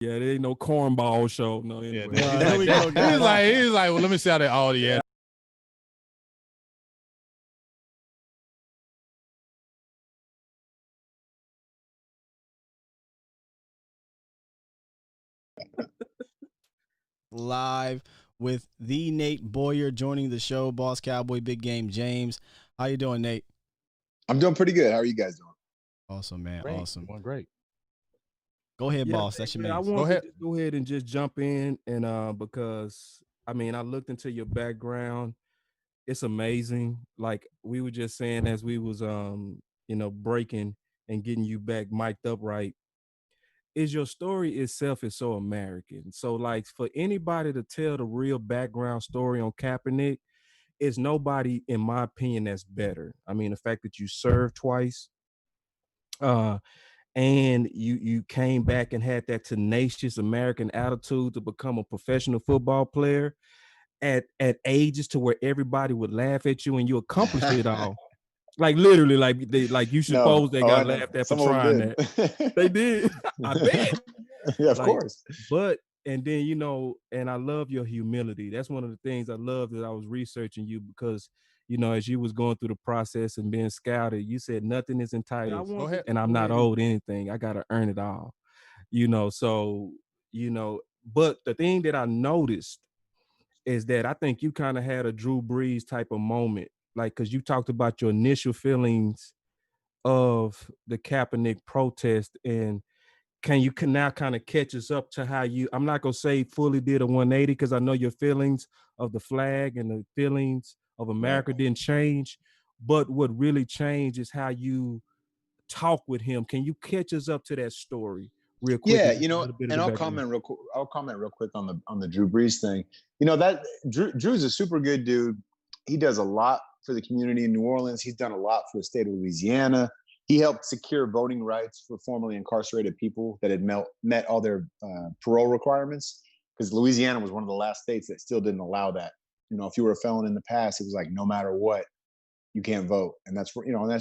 Yeah, there ain't no cornball show. No, anyway. Yeah, here we go. He's like, well, let me see how that all yeah. Live with the Nate Boyer joining the show, Boss Cowboy, Big Game James. How you doing, Nate? I'm doing pretty good. How are you guys doing? Awesome, man. Great. Awesome. Doing great. Go ahead, Boss. That's your man. I want to go ahead and just jump in and because I mean I looked into your background. It's amazing. Like we were just saying as we was breaking and getting you back mic'd up right. Is your story itself is so American. So like for anybody to tell the real background story on Kaepernick, is nobody, in my opinion, that's better. I mean, the fact that you served twice, and you came back and had that tenacious American attitude to become a professional football player at ages to where everybody would laugh at you and you accomplished it all. Like literally, like you suppose they got laughed at for trying that. They did. I bet. Yeah, of course. But and then and I love your humility. That's one of the things I love that I was researching you because as you was going through the process and being scouted, you said nothing is entitled. Go ahead. And I'm not owed anything. I gotta earn it all. So but the thing that I noticed is that I think you kind of had a Drew Brees type of moment. Like, because you talked about your initial feelings of the Kaepernick protest, and can you now kind of catch us up to how you, I'm not going to say fully did a 180 because I know your feelings of the flag and the feelings of America didn't change, but what really changed is how you talk with him. Can you catch us up to that story real quick? Yeah, and I'll comment real quick on the Drew Brees thing. That Drew's a super good dude. He does a lot for the community in New Orleans. He's done a lot for the state of Louisiana. He helped secure voting rights for formerly incarcerated people that had met all their parole requirements, because Louisiana was one of the last states that still didn't allow that. If you were a felon in the past, it was like no matter what, you can't vote, and that's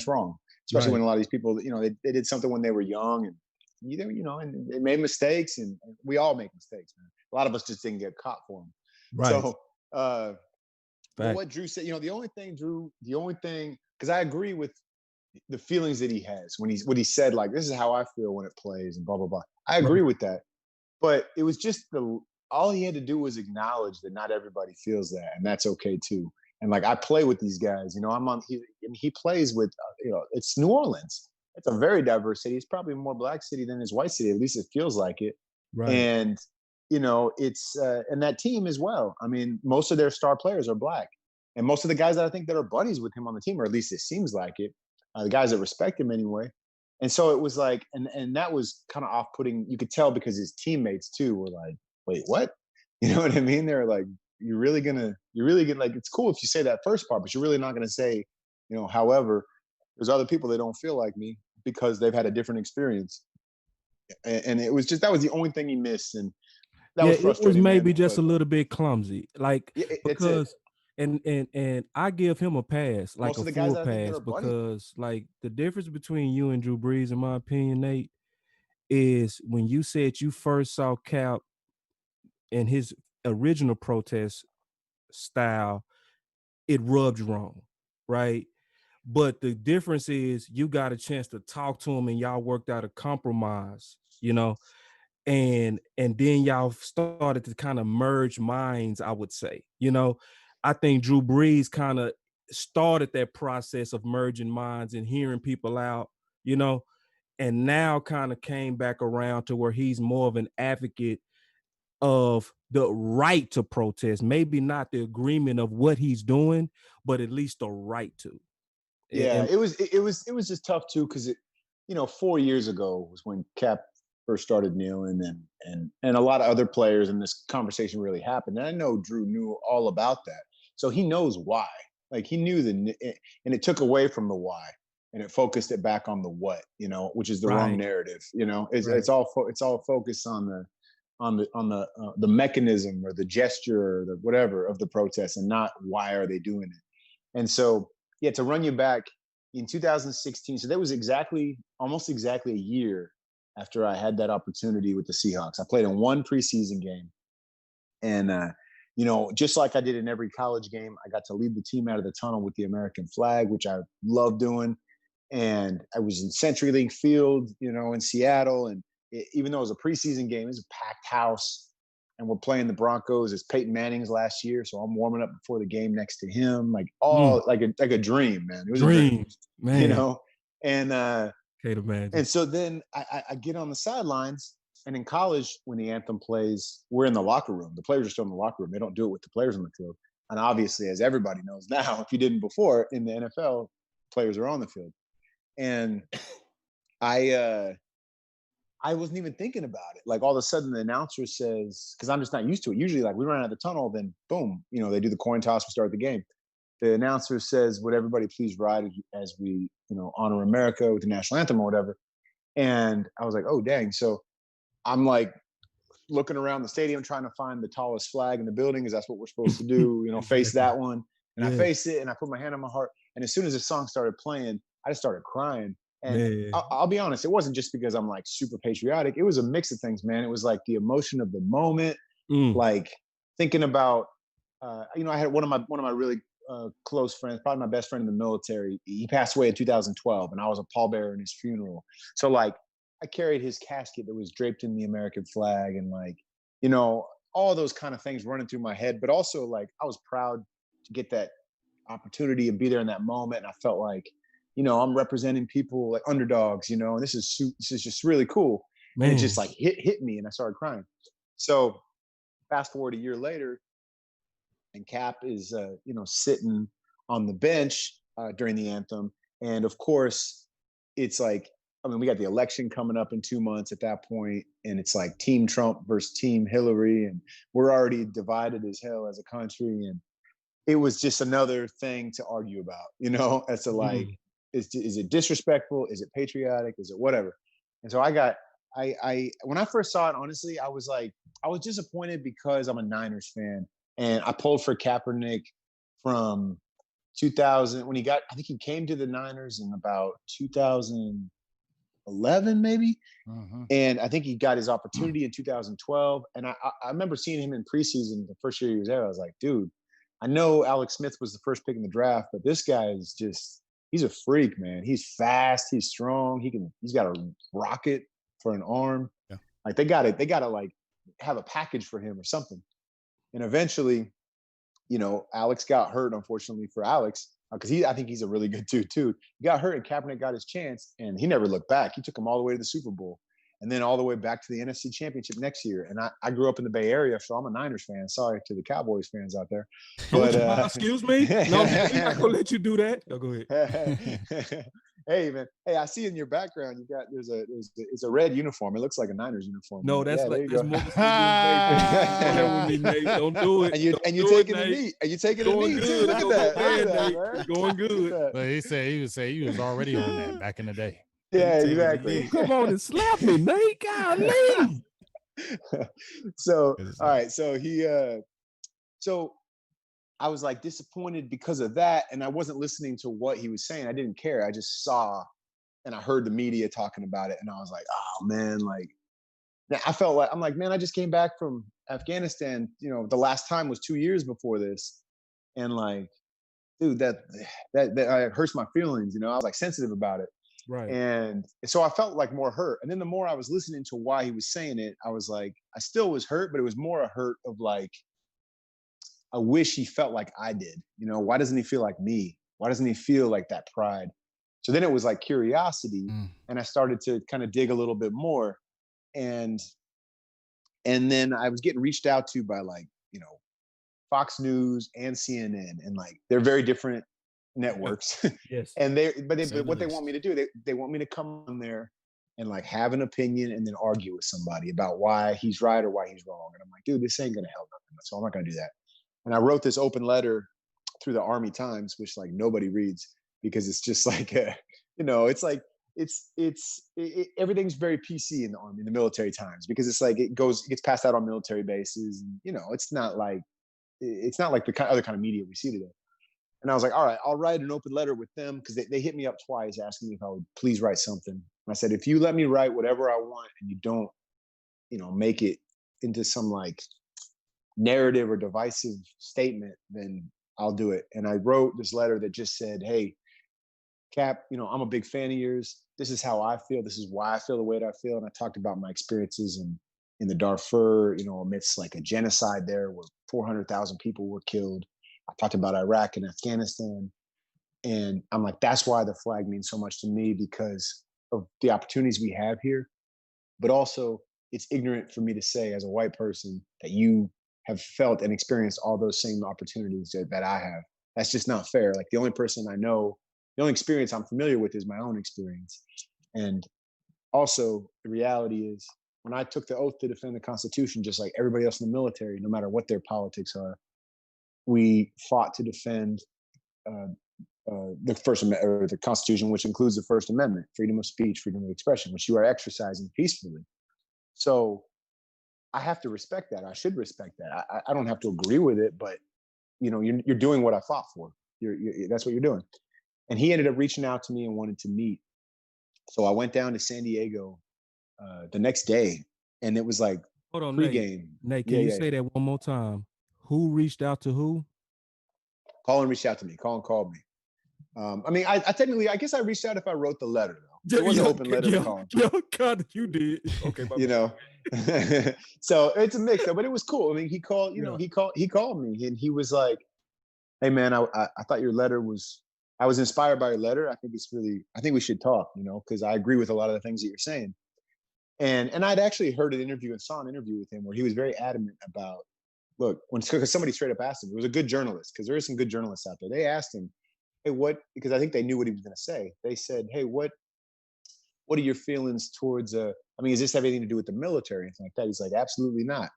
wrong. Especially when a lot of these people, they did something when they were young, and and they made mistakes, and we all make mistakes, man. A lot of us just didn't get caught for them. Right. So, but what Drew said, the only thing, because I agree with the feelings that he has when what he said, like, this is how I feel when it plays and blah, blah, blah. I agree with that. But it was just all he had to do was acknowledge that not everybody feels that, and that's okay too. And like, I play with these guys, he plays with, it's New Orleans. It's a very diverse city. It's probably more black city than his white city. At least it feels like it. Right. And, it's, and that team as well. I mean, most of their star players are black. And most of the guys that I think that are buddies with him on the team, or at least it seems like it, the guys that respect him anyway. And so it was like, and that was kind of off-putting. You could tell because his teammates too were like, wait, what? You know what I mean? They're like, you're really gonna, like, it's cool if you say that first part, but you're really not gonna say, however, there's other people that don't feel like me because they've had a different experience. And it was just, that was the only thing he missed. And that was frustrating. It was maybe just a little bit clumsy. Like, because, and I give him a pass, like a full pass, because like the difference between you and Drew Brees, in my opinion, Nate, is when you said you first saw Cap in his original protest style, it rubbed you wrong, right? But the difference is you got a chance to talk to him and y'all worked out a compromise, and then y'all started to kind of merge minds, I would say. I think Drew Brees kind of started that process of merging minds and hearing people out, and now kind of came back around to where he's more of an advocate of the right to protest, maybe not the agreement of what he's doing, but at least the right to. Yeah, it was just tough too, because 4 years ago was when Cap first started kneeling, and a lot of other players, and this conversation really happened. And I know Drew knew all about that, so he knows why. Like, he knew and it took away from the why, and it focused it back on the what, which is the wrong narrative. It's all focused on the mechanism or the gesture or the whatever of the protest, and not why are they doing it. And so, yeah, to run you back in 2016, so that was almost exactly a year after I had that opportunity with the Seahawks. I played in one preseason game. And, just like I did in every college game, I got to lead the team out of the tunnel with the American flag, which I love doing. And I was in CenturyLink Field, in Seattle. And even though it was a preseason game, it was a packed house. And we're playing the Broncos. It's Peyton Manning's last year. So I'm warming up before the game next to him. Like like a dream, man. It was a dream, man. And can't imagine. And so then I get on the sidelines. And in college, when the anthem plays, we're in the locker room. The players are still in the locker room. They don't do it with the players on the field. And obviously, as everybody knows now, if you didn't before, in the NFL, players are on the field. And I wasn't even thinking about it. Like all of a sudden the announcer says, because I'm just not used to it. Usually like we run out of the tunnel, then boom, they do the coin toss, we start the game. The announcer says, would everybody please ride as we, honor America with the national anthem or whatever. And I was like, oh, dang. So I'm like looking around the stadium, trying to find the tallest flag in the building, because that's what we're supposed to do, face that one. And I face it and I put my hand on my heart. And as soon as the song started playing, I just started crying. And I'll be honest, it wasn't just because I'm like super patriotic. It was a mix of things, man. It was like the emotion of the moment, like thinking about, I had one of my really close friends, probably my best friend in the military. He passed away in 2012, and I was a pallbearer in his funeral. So like, I carried his casket that was draped in the American flag, and like, all those kind of things running through my head. But also like, I was proud to get that opportunity and be there in that moment. And I felt like, I'm representing people like underdogs, and this is just really cool. Man. And it just like hit me, and I started crying. So fast forward a year later, and Cap is, sitting on the bench during the anthem. And of course, it's like, we got the election coming up in 2 months at that point, and it's like Team Trump versus Team Hillary, and we're already divided as hell as a country. And it was just another thing to argue about, as to like, is it disrespectful? Is it patriotic? Is it whatever? And so I when I first saw it, honestly, I was disappointed because I'm a Niners fan, and I pulled for Kaepernick from 2000 when I think he came to the Niners in about 2011 maybe. And I think he got his opportunity in 2012. And I remember seeing him in preseason the first year he was there. I was like, dude, I know Alex Smith was the first pick in the draft, but this guy is he's a freak, man. He's fast, he's strong, he's got a rocket for an arm. Yeah. Like they gotta like have a package for him or something. And eventually, Alex got hurt, unfortunately for Alex, because I think he's a really good dude too. He got hurt, and Kaepernick got his chance, and he never looked back. He took him all the way to the Super Bowl, and then all the way back to the NFC Championship next year. And I grew up in the Bay Area, so I'm a Niners fan. Sorry to the Cowboys fans out there. But excuse me, no, I'm not gonna let you do that. No, go ahead. Hey man, I see in your background you got it's a red uniform. It looks like a Niners uniform. No, that's more. Don't do it. And you taking a knee. And you taking a knee too. Look at that. Going good. But he was already on that back in the day. Yeah, exactly. Come on and slap me, Nate. Golly. So all right, so I was like disappointed because of that, and I wasn't listening to what he was saying. I didn't care. I just saw and I heard the media talking about it, and I was like, oh man, like I felt like man, I just came back from Afghanistan. The last time was 2 years before this, and like, dude, that hurts my feelings. I was like sensitive about it, right? And so I felt like more hurt. And then the more I was listening to why he was saying it, I was like, I still was hurt, but it was more a hurt of like, I wish he felt like I did. Why doesn't he feel like me? Why doesn't he feel like that pride? So then it was like curiosity, and I started to kind of dig a little bit more, and then I was getting reached out to by like Fox News and CNN, and like they're very different networks. Yes. And what they want me to do, they want me to come on there and like have an opinion and then argue with somebody about why he's right or why he's wrong. And I'm like, dude, this ain't gonna help nothing. So I'm not gonna do that. And I wrote this open letter through the Army Times, which like nobody reads because it's just like, it's like, everything's very PC in the Army, in the military times, because it's like, it gets passed out on military bases. And, it's not like the other kind of media we see today. And I was like, all right, I'll write an open letter with them, because they hit me up twice asking me if I would please write something. And I said, if you let me write whatever I want and you don't, make it into some like narrative or divisive statement, then I'll do it. And I wrote this letter that just said, hey, Cap, I'm a big fan of yours. This is how I feel. This is why I feel the way that I feel. And I talked about my experiences in the Darfur, amidst like a genocide there where 400,000 people were killed. I talked about Iraq and Afghanistan. And I'm like, that's why the flag means so much to me, because of the opportunities we have here. But also, it's ignorant for me to say as a white person that you have felt and experienced all those same opportunities that I have. That's just not fair. Like, the only person I know, the only experience I'm familiar with is my own experience. And also, the reality is, when I took the oath to defend the Constitution, just like everybody else in the military, no matter what their politics are, we fought to defend the First Amendment, or the Constitution, which includes the First Amendment, freedom of speech, freedom of expression, which you are exercising peacefully. So I have to respect that. I should respect that. I don't have to agree with it, but you're doing what I fought for. That's what you're doing. And he ended up reaching out to me and wanted to meet. So I went down to San Diego the next day, and it was like, hold on, pregame. Nate, can you say that one more time? Who reached out to who? Colin reached out to me. Colin called me. I technically, I guess I reached out if I wrote the letter, though. It was an open letter to Colin. God, you did. Okay, so it's a mix, but it was cool. I mean, he called. He called me, and he was like, "Hey, man, I thought your letter was. I was inspired by your letter. I think we should talk. Because I agree with a lot of the things that you're saying." And I'd actually heard an interview and saw an interview with him where he was very adamant about, look, because somebody straight up asked him, it was a good journalist, because there is some good journalists out there. They asked him, hey, because I think they knew what he was going to say. They said, hey, what are your feelings towards, does this have anything to do with the military? Anything like that? He's like, absolutely not.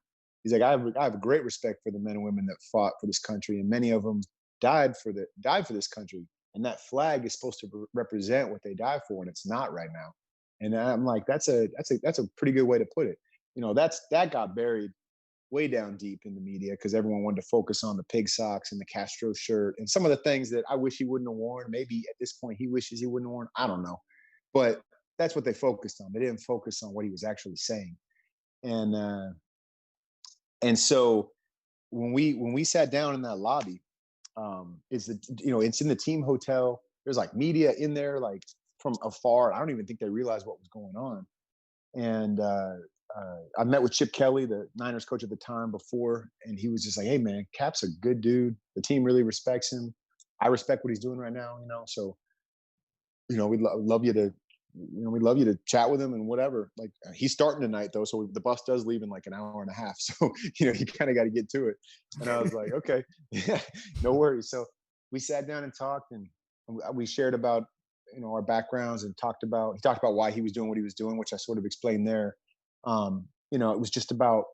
He's like, I have a great respect for the men and women that fought for this country, and many of them died for this country. And that flag is supposed to represent what they died for, and it's not right now. And I'm like, that's a pretty good way to put it. That got buried way down deep in the media because everyone wanted to focus on the pig socks and the Castro shirt and some of the things that I wish he wouldn't have worn. Maybe at this point he wishes he wouldn't have worn. I don't know. But that's what they focused on. They didn't focus on what he was actually saying. And so when we sat down in that lobby, it's in the team hotel. There's like media in there, like from afar. I don't even think they realized what was going on. And I met with Chip Kelly, the Niners coach at the time, before, and he was just like, hey, man, Cap's a good dude. The team really respects him. I respect what he's doing right now, So, we'd love you to chat with him and whatever. Like, he's starting tonight, though, so the bus does leave in like an hour and a half. So, you kind of got to get to it. And I was like, okay, yeah, no worries. So we sat down and talked, and we shared about, our backgrounds, and he talked about why he was doing what he was doing, which I sort of explained there. It was just about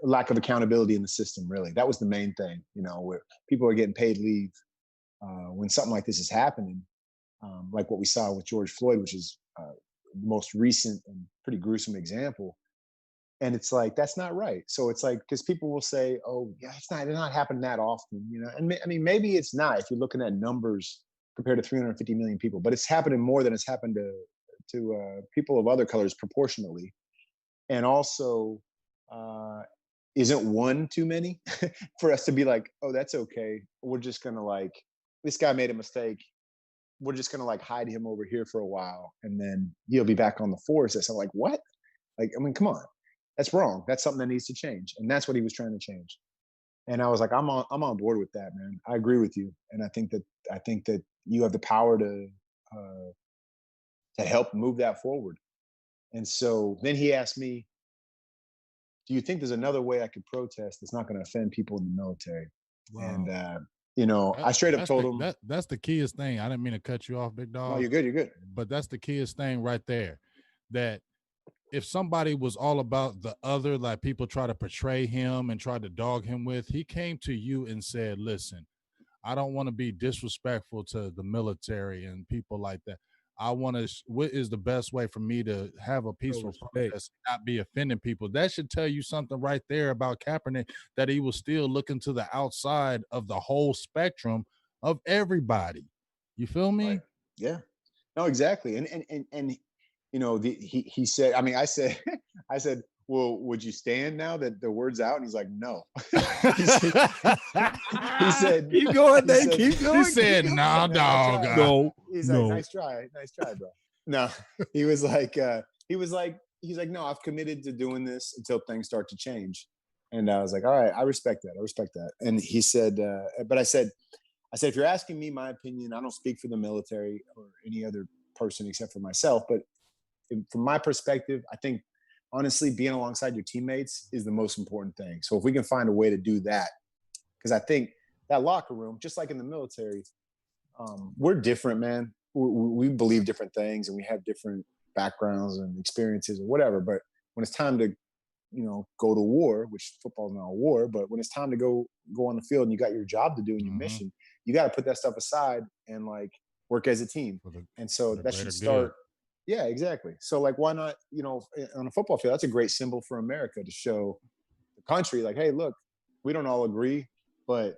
lack of accountability in the system, really. That was the main thing, where people are getting paid leave when something like this is happening, like what we saw with George Floyd, which is the most recent and pretty gruesome example. And it's like, that's not right. So it's like, because people will say, oh, yeah, it's not happening that often, And maybe it's not if you're looking at numbers compared to 350 million people, but it's happening more than it's happened to people of other colors proportionally. And also, isn't one too many for us to be like, oh, that's okay. We're just going to this guy made a mistake. We're just going to hide him over here for a while, and then he'll be back on the force. I'm like, what? Come on. That's wrong. That's something that needs to change. And that's what he was trying to change. And I was like, I'm on board with that, man. I agree with you. And I think that you have the power to help move that forward. And so then he asked me, do you think there's another way I could protest that's not going to offend people in the military? Wow. And, I straight up told him. That's the keyest thing. I didn't mean to cut you off, big dog. No, you're good. You're good. But that's the keyest thing right there. That if somebody was all about the other, like people try to portray him and try to dog him with, he came to you and said, listen, I don't want to be disrespectful to the military and people like that. What is the best way for me to have a peaceful protest and not be offending people? That should tell you something right there about Kaepernick, that he was still looking to the outside of the whole spectrum of everybody. You feel me? Right. Yeah. No, exactly. And you know, he said, I mean, I said, well, would you stand now that the word's out? And he's like, no. he said, keep going, Nate. Keep going. He said, nah, dog. No, he's like, nice try, bro. No, he's like, no, I've committed to doing this until things start to change. And I was like, all right, I respect that. And he said, but I said, if you're asking me my opinion, I don't speak for the military or any other person except for myself. But from my perspective, I think, honestly, being alongside your teammates is the most important thing. So if we can find a way to do that, because I think that locker room, just like in the military, we're different, man. We believe different things and we have different backgrounds and experiences or whatever. But when it's time to, you know, go to war, which football is not a war, but when it's time to go on the field and you got your job to do and your mission, you got to put that stuff aside and like work as a team. And so that should start. Good. Yeah, exactly. So like, why not, you know, on a football field, that's a great symbol for America to show the country like, hey, look, we don't all agree, but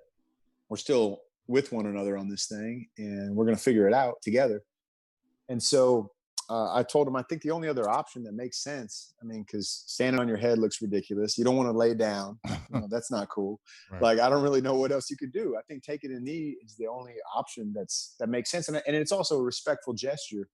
we're still with one another on this thing and we're going to figure it out together. And so I told him, I think the only other option that makes sense, I mean, because standing on your head looks ridiculous. You don't want to lay down. You know, that's not cool. Right. Like, I don't really know what else you could do. I think taking a knee is the only option that makes sense. And it's also a respectful gesture.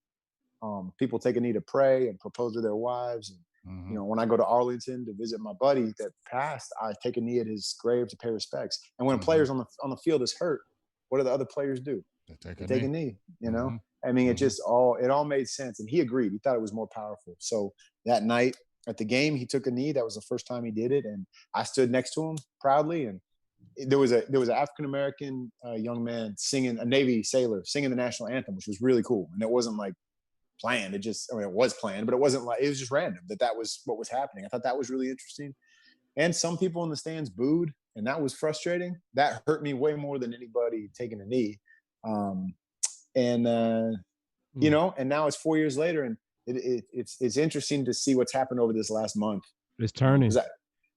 People take a knee to pray and propose to their wives. And, you know, when I go to Arlington to visit my buddy that passed, I take a knee at his grave to pay respects. And when a player's on the field is hurt, what do the other players do? They take a knee, you know? I mean, it all made sense. And he agreed. He thought it was more powerful. So that night at the game, he took a knee. That was the first time he did it. And I stood next to him proudly. And there was an African-American young man a Navy sailor singing the national anthem, which was really cool. And it wasn't like planned. It was planned, but it wasn't like, it was just random that was what was happening. I thought that was really interesting. And some people in the stands booed, and that was frustrating. That hurt me way more than anybody taking a knee. You know, and now it's 4 years later, and it's interesting to see what's happened over this last month. It's turning.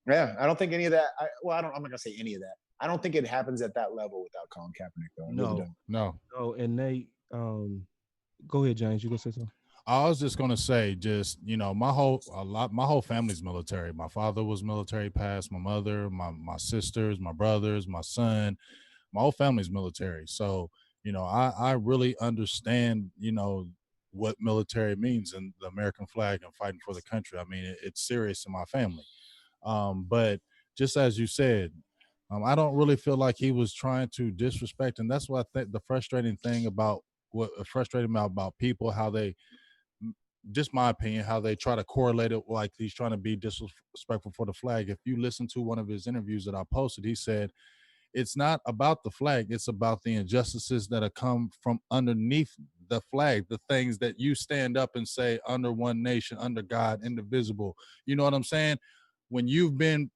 I don't think any of that. I'm not gonna say any of that. I don't think it happens at that level without Colin Kaepernick, though. No. And Nate, go ahead, James. You gonna say something? I was just gonna say, you know, my whole family's military. My father was military past. My mother, my sisters, my brothers, my son. My whole family's military. So, you know, I really understand, you know, what military means and the American flag and fighting for the country. I mean, it's serious in my family. But just as you said, I don't really feel like he was trying to disrespect. And that's what I think the frustrating thing about what frustrated me about people, how they, just my opinion, how they try to correlate it like he's trying to be disrespectful for the flag. If you listen to one of his interviews that I posted, he said, it's not about the flag. It's about the injustices that have come from underneath the flag, the things that you stand up and say under one nation, under God, indivisible. You know what I'm saying? When you've been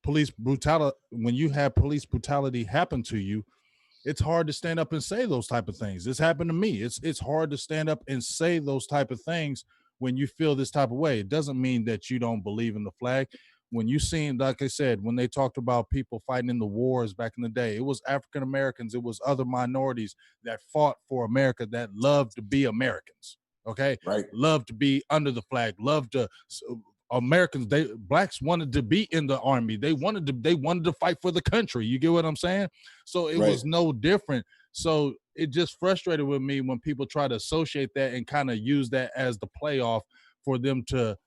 when you have police brutality happen to you, it's hard to stand up and say those type of things. This happened to me. It's hard to stand up and say those type of things when you feel this type of way. It doesn't mean that you don't believe in the flag. When you seen, like I said, when they talked about people fighting in the wars back in the day, it was African Americans, it was other minorities that fought for America, that loved to be Americans. Okay, right? Loved to be under the flag, loved to. Americans, blacks wanted to be in the army. They wanted to fight for the country. You get what I'm saying? So it was no different. So it just frustrated with me when people try to associate that and kind of use that as the playoff for them to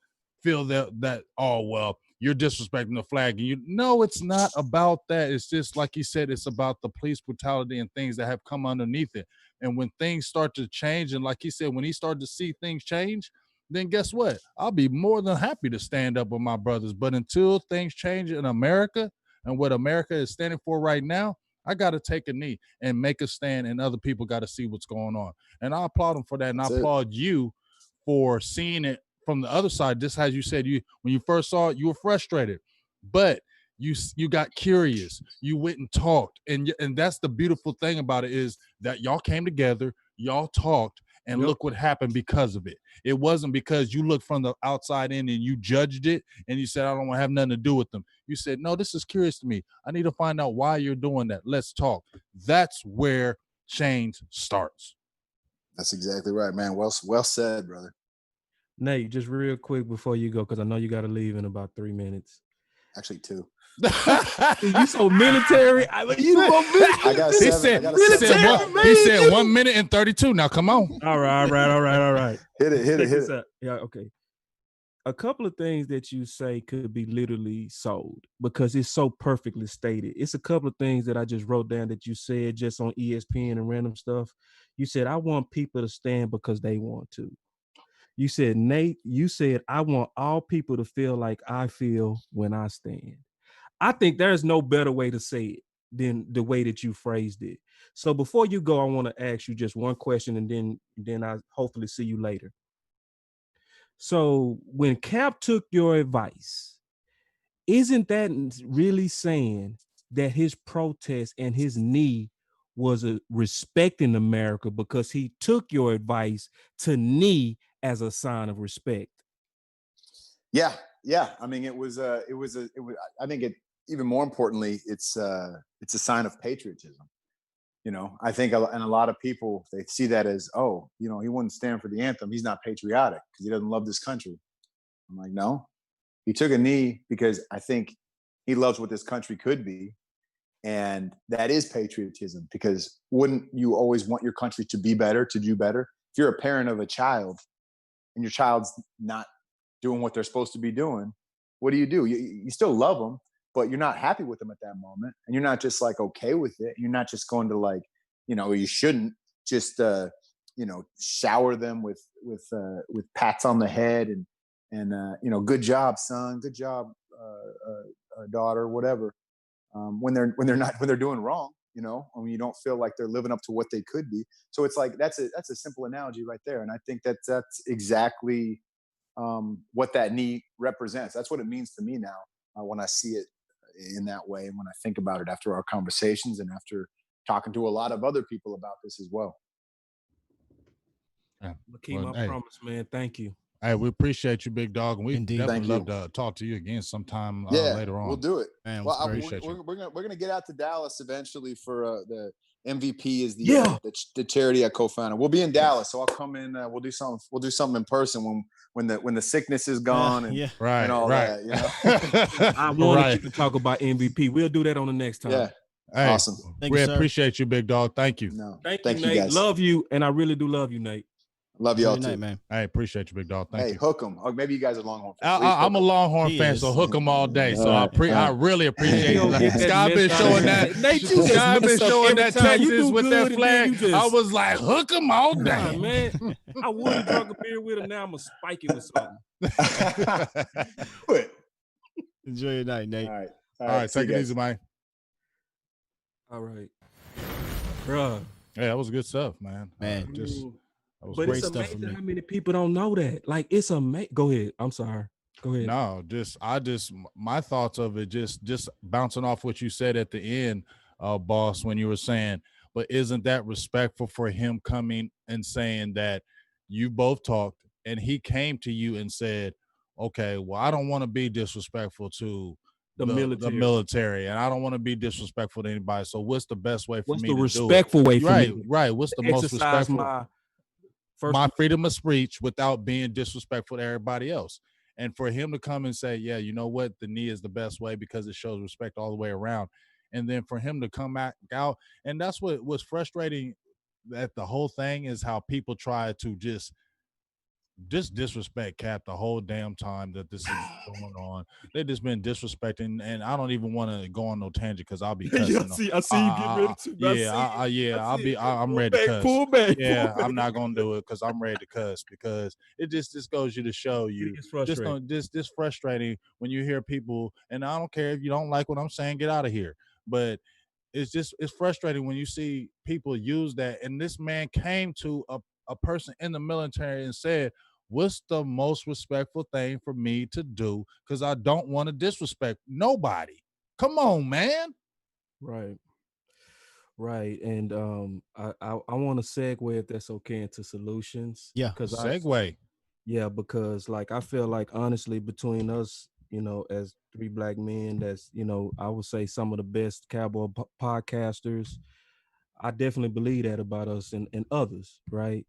feel that oh, well, you're disrespecting the flag. And no, it's not about that. It's just like you said, it's about the police brutality and things that have come underneath it. And when things start to change, and like he said, when he started to see things change, then guess what? I'll be more than happy to stand up with my brothers. But until things change in America and what America is standing for right now, I got to take a knee and make a stand, and other people got to see what's going on. And I applaud them for that. And I applaud you for seeing it from the other side. Just as you said, when you first saw it, you were frustrated, but you got curious. You went and talked. And that's the beautiful thing about it, is that y'all came together, y'all talked, and look what happened because of it. It wasn't because you looked from the outside in and you judged it and you said, I don't want to have nothing to do with them. You said, no, this is curious to me. I need to find out why you're doing that. Let's talk. That's where change starts. That's exactly right, man. Well said, brother. Nate, just real quick before you go, because I know you got to leave in about 3 minutes. Actually, 2. You so military. I mean, you want military. I got 7. He said 1 minute and 32. Now come on. All right. Hit it. Yeah, okay. A couple of things that you say could be literally sold because it's so perfectly stated. It's a couple of things that I just wrote down that you said just on ESPN and random stuff. You said, I want people to stand because they want to. You said, Nate, I want all people to feel like I feel when I stand. I think there's no better way to say it than the way that you phrased it. So before you go, I want to ask you just one question and then I hopefully see you later. So when Cap took your advice, isn't that really saying that his protest and his knee was a respecting America because he took your advice to knee as a sign of respect? Yeah. I mean, it was. I think it. Even more importantly, it's a sign of patriotism. I think, and a lot of people, they see that as, oh, he wouldn't stand for the anthem. He's not patriotic because he doesn't love this country. I'm like, no, he took a knee because I think he loves what this country could be. And that is patriotism, because wouldn't you always want your country to be better, to do better? If you're a parent of a child and your child's not doing what they're supposed to be doing, what do? You still love them, but you're not happy with them at that moment. And you're not just like okay with it. You're not just going to like, you shouldn't just, shower them with pats on the head and good job, son, good job, daughter, whatever. When they're doing wrong, you don't feel like they're living up to what they could be. So it's like, that's a simple analogy right there. And I think that's exactly what that knee represents. That's what it means to me now when I see it in that way. And when I think about it after our conversations and after talking to a lot of other people about this as well. Yeah. Lakeem, I promise, man. Thank you. Hey, we appreciate you, big dog, and we definitely love to talk to you again sometime later on. We'll do it. Man, we're gonna get out to Dallas eventually for the MVP is the charity I co-founded. We'll be in Dallas, so I'll come in. We'll do something in person when the sickness is gone and all that. I wanted you to talk about MVP. We'll do that on the next time. Yeah. Hey, awesome. We appreciate you, big dog. Thank you. No, thank you, Nate. Guys. Love you, and I really do love you, Nate. Love y'all too, man. I appreciate you, big dog. Thank you. Hey, hook them. Or maybe you guys are Longhorn fans. I'm a Longhorn fan, so hook them all day. So I really appreciate it. Scott been showing that. Nate, you Scott been showing that Texas with that flag. I was like, hook them all day. Nah, man. I would have drunk a beer with him. Now I'm going to spike it with something. Quit. Enjoy your night, Nate. All right. Take it easy, man. All right. Bruh. Yeah, that was good stuff, man. But it's amazing how many people don't know that. Like, it's amazing. Go ahead. I'm sorry. Go ahead. No, my thoughts of it, just bouncing off what you said at the end, boss, when you were saying, but isn't that respectful for him coming and saying that you both talked and he came to you and said, okay, well, I don't want to be disrespectful to the military, and I don't want to be disrespectful to anybody. So what's the best way for me to do it? What's the respectful way for me? Right. What's the most respectful? My freedom of speech without being disrespectful to everybody else. And for him to come and say, yeah, you know what? The knee is the best way because it shows respect all the way around. And then for him to come back out, and that's what was frustrating at the whole thing is how people try to just disrespect Cap the whole damn time that this is going on. They've just been disrespecting, and I don't even want to go on no tangent because I'll be cussing. I see you get ready to. I'm ready to cuss. Pull back. I'm not gonna do it because I'm ready to cuss because it just goes you to show you this frustrating when you hear people, and I don't care if you don't like what I'm saying, get out of here. But it's frustrating when you see people use that, and this man came to a person in the military and said, what's the most respectful thing for me to do? Because I don't want to disrespect nobody. Come on, man. Right. And I want to segue, if that's okay, into solutions. Yeah. Segue. Because like I feel like honestly between us, as three black men, that's I would say some of the best Cowboy podcasters. I definitely believe that about us and others, right?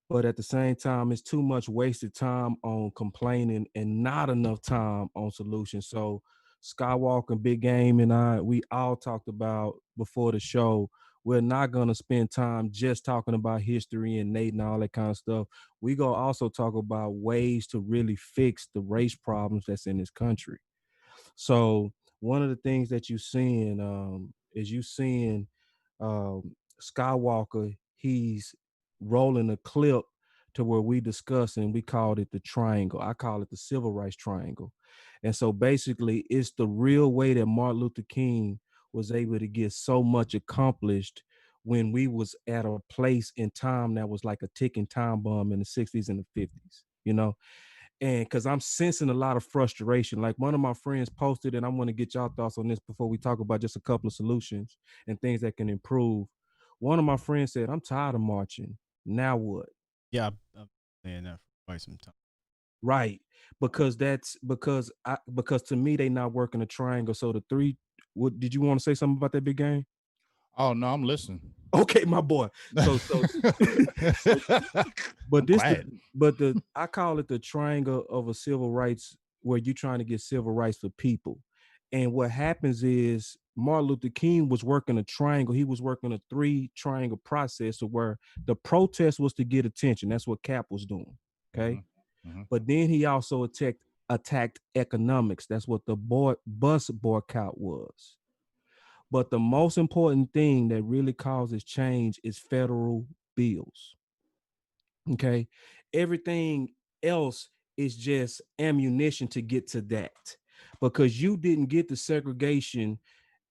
But at the same time, it's too much wasted time on complaining and not enough time on solutions. So Skywalker, Big Game, and we all talked about before the show. We're not gonna spend time just talking about history and Nate and all that kind of stuff. We gonna also talk about ways to really fix the race problems that's in this country. So one of the things that you're seeing is you seeing Skywalker. He's rolling a clip to where we discuss, and we called it the triangle. I call it the civil rights triangle. And so basically it's the real way that Martin Luther King was able to get so much accomplished when we was at a place in time that was like a ticking time bomb in the 60s and the 50s, you know. And because I'm sensing a lot of frustration. Like one of my friends posted, and I want to get y'all thoughts on this before we talk about just a couple of solutions and things that can improve. One of my friends said, I'm tired of marching. Now what? Yeah, I'm saying that for quite some time. Right. Because because to me they not working a triangle. So the three, what did you want to say something about that, Big Game? Oh no, I'm listening. Okay, my boy. So but I call it the triangle of a civil rights, where you're trying to get civil rights for people. And what happens is Martin Luther King was working a triangle. He was working a 3 triangle process of where the protest was to get attention. That's what Cap was doing. Okay. Mm-hmm. But then he also attacked economics. That's what the bus boycott was. But the most important thing that really causes change is federal bills. Okay. Everything else is just ammunition to get to that, because you didn't get the segregation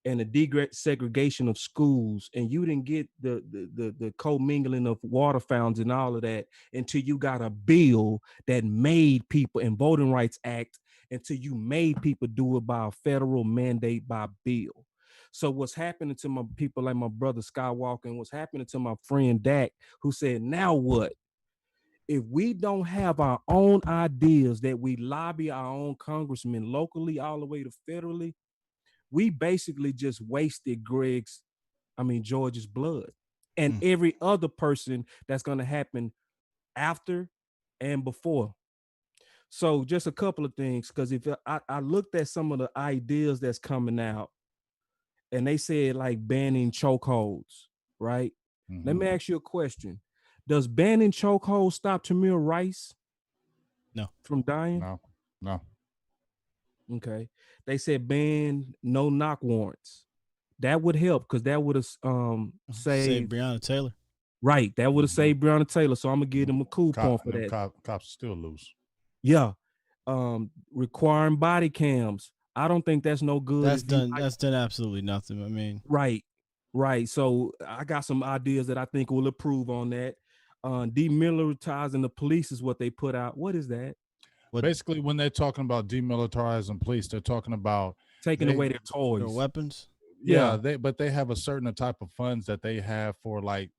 and the desegregation of schools, and you didn't get the commingling of water fountains and all of that until you got a bill that made people, and Voting Rights Act, until you made people do it by a federal mandate by bill. So what's happening to my people like my brother Skywalker, and what's happening to my friend Dak, who said, now what? If we don't have our own ideas that we lobby our own congressmen locally all the way to federally, we basically just wasted George's blood and every other person that's going to happen after and before. So just a couple of things, because if I looked at some of the ideas that's coming out, and they said like banning chokeholds, right? Mm-hmm. Let me ask you a question. Does banning chokeholds stop Tamir Rice? No. From dying? No. Okay. They said ban no knock warrants. That would help, because that would have saved Breonna Taylor. Right. That would have saved Breonna Taylor. So I'm gonna give them a cool point for that. Cops still lose. Yeah. Requiring body cams. I don't think that's no good. That's done absolutely nothing. I mean, right. So I got some ideas that I think will improve on that. Demilitarizing the police is what they put out. What is that? Basically, when they're talking about demilitarizing police, they're talking about taking away their toys, their weapons. Yeah, they have a certain type of funds that they have for like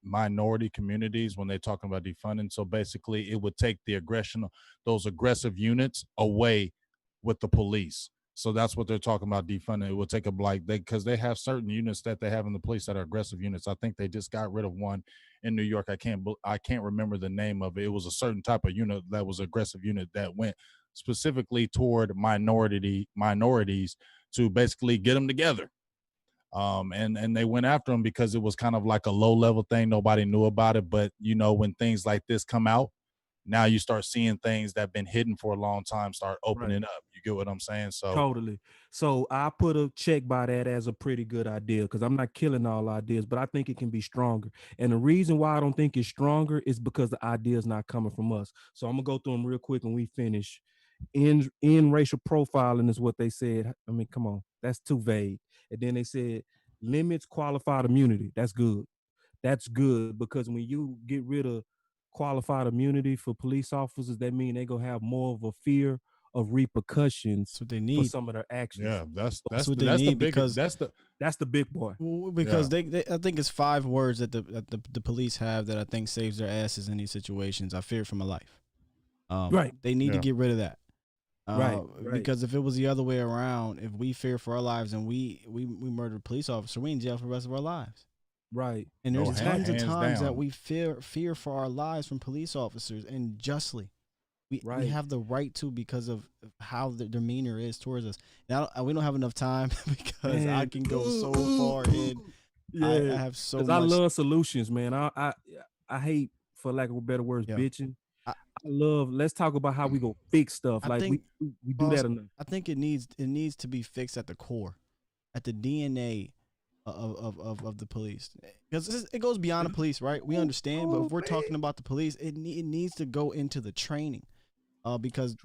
minority communities when they're talking about defunding. So basically, it would take the aggression, those aggressive units, away with the police. So that's what they're talking about defunding. It will take them because they have certain units that they have in the police that are aggressive units. I think they just got rid of one in New York. I can't remember the name of it. It was a certain type of unit that was aggressive unit that went specifically toward minorities to basically get them together. And they went after them because it was kind of like a low level thing. Nobody knew about it. But, when things like this come out, now you start seeing things that have been hidden for a long time start opening up. You get what I'm saying? So totally. So I put a check by that as a pretty good idea, because I'm not killing all ideas, but I think it can be stronger. And the reason why I don't think it's stronger is because the idea is not coming from us. So I'm gonna go through them real quick when we finish. In racial profiling is what they said. I mean, come on, that's too vague. And then they said limits qualified immunity. That's good. That's good, because when you get rid of qualified immunity for police officers, that means they're gonna have more of a fear of repercussions what they need for some of their actions. Yeah, that's what they need, because that's the big boy. Because they I think it's 5 words that the police have that I think saves their asses in these situations. I fear for my life. Right. They need to get rid of that. Right. Because if it was the other way around, if we fear for our lives and we murder a police officer, we in jail for the rest of our lives. Right. And there's tons of hands times down. that we fear for our lives from police officers, and justly. We have the right to, because of how the demeanor is towards us. Now, we don't have enough time because I can go so far in. Yeah, I have so much. I love solutions, man. I hate, for lack of a better words, bitching. I love. Let's talk about how we go fix stuff. I like think, we do that enough. I think it needs to be fixed at the core, at the DNA of the police, because it goes beyond the police, right? We understand, but if we're talking about the police, it needs to go into the training. Because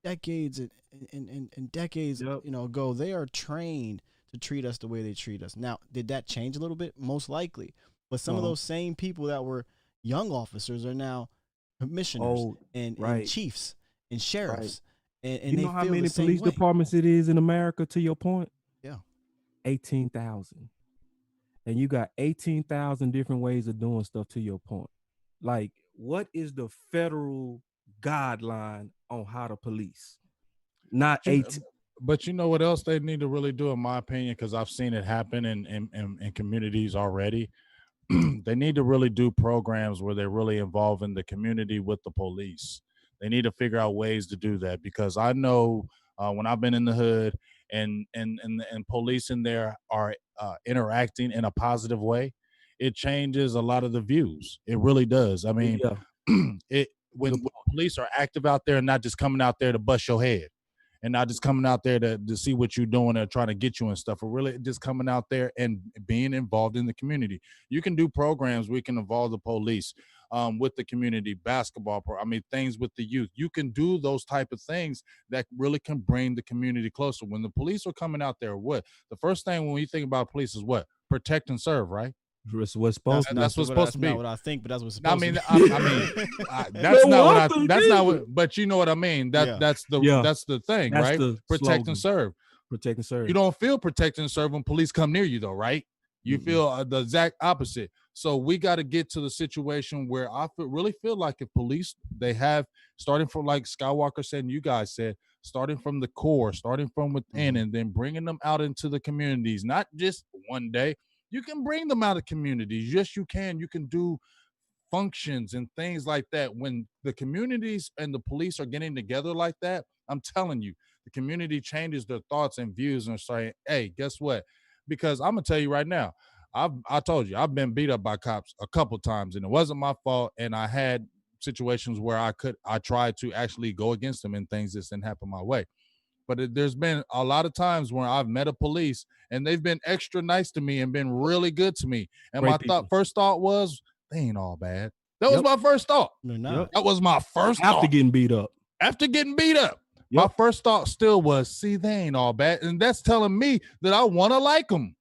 decades and decades ago, they are trained to treat us the way they treat us. Now, did that change a little bit? Most likely. But some of those same people that were young officers are now commissioners and chiefs and sheriffs. And you they know how feel many the same police way. departments it is in America, to your point? Yeah. 18,000. And you got 18,000 different ways of doing stuff, to your point. Like, what is the federal guideline on how to police? Not 18. But you know what else they need to really do, in my opinion, because I've seen it happen in communities already. They need to really do programs where they're really involving the community with the police. They need to figure out ways to do that, because I know when I've been in the hood and police in there are interacting in a positive way, it changes a lot of the views. It really does. I mean, when police are active out there and not just coming out there to bust your head, and not just coming out there to see what you're doing and trying to get you and stuff, or really just coming out there and being involved in the community. You can do programs where you can involve the police with the community, basketball, things with the youth. You can do those type of things that really can bring the community closer. When the police are coming out there, the first thing when you think about police is what? Protect and serve, right? That's what's supposed to be. That's what's supposed to be. Not what I think, but that's what's supposed to be. That's not what I. That's not what. But you know what I mean. That's the thing, that's right? The protect slogan. And serve. Protect and serve. You don't feel protect and serve when police come near you, though, right? You feel the exact opposite. So we got to get to the situation where I really feel like if police, they have, starting from, like Skywalker said and you guys said, starting from the core, starting from within, and then bringing them out into the communities, not just one day. You can bring them out of communities. Yes, you can. You can do functions and things like that. When the communities and the police are getting together like that, I'm telling you, the community changes their thoughts and views and saying, hey, guess what? Because I'm going to tell you right now, I told you, I've been beat up by cops a couple times, and it wasn't my fault. And I had situations where I tried to actually go against them, and things just didn't happen my way. But there's been a lot of times where I've met a police and they've been extra nice to me and been really good to me. And my first thought was, they ain't all bad. That was my first thought. That was my first thought. After getting beat up. My first thought still was, see, they ain't all bad. And that's telling me that I want to like them.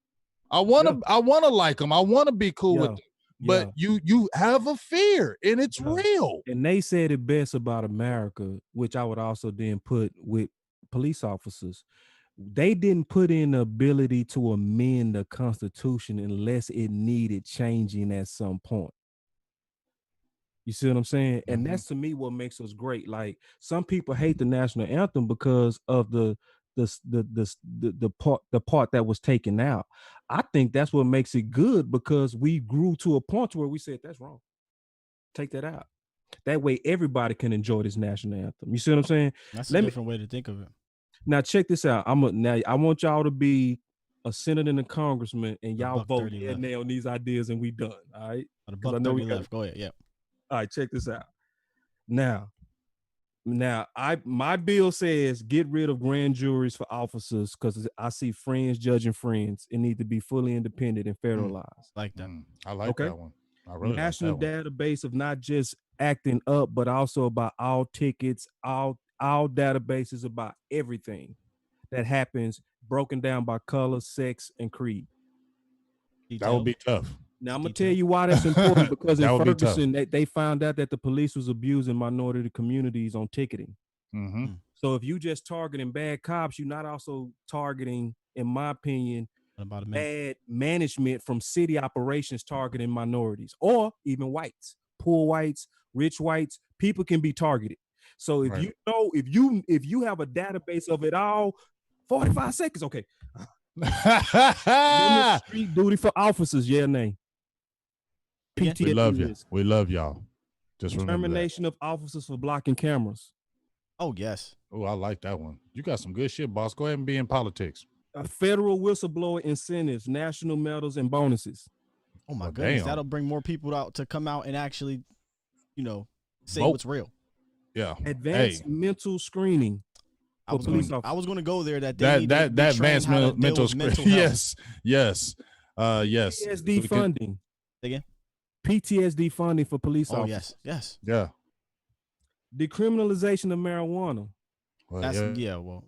I want to like them. I want to be cool with them. But you have a fear, and it's real. And they said it best about America, which I would also then put with police officers. They didn't put in the ability to amend the Constitution unless it needed changing at some point. You see what I'm saying? And that's, to me, what makes us great. Like, some people hate the national anthem because of the part that was taken out. I think that's what makes it good, because we grew to a point where we said, that's wrong. Take that out. That way everybody can enjoy this national anthem. You see what I'm saying? That's a different way to think of it. Now check this out. I want y'all to be a senator and a congressman, and y'all vote on these ideas, and we done. All right. Because I know we left. Go ahead. Yeah. All right. Check this out. Now, my bill says get rid of grand juries for officers, because I see friends judging friends. It need to be fully independent and federalized. Like that. I like that one. I really National like that database of not just acting up, but also about all tickets, all databases about everything that happens, broken down by color, sex, and creed. That would be tough. Now, I'm going to tell you why that's important, because in Ferguson, they found out that the police was abusing minority communities on ticketing. So if you just targeting bad cops, you're not also targeting, in my opinion, bad management from city operations targeting minorities or even whites, poor whites, rich whites. People can be targeted. So if you know, if you have a database of it all, 45 seconds, okay. Street duty for officers, yeah or nay? PTSD We love you. risk. We love y'all. Just remember Termination of officers for blocking cameras. Oh, yes. Oh, I like that one. You got some good shit, boss. Go ahead and be in politics. Federal whistleblower incentives, national medals, and bonuses. Oh, my Well, goodness. damn. That'll bring more people out to come out and actually, say Vote. what's real. Yeah. Advanced mental screening for police officers. I was going to go there that that advanced mental screening. Yes. Yes. Yes. PTSD funding. Again? PTSD funding for police officers. Oh, yes. Yeah. Decriminalization of marijuana. Well,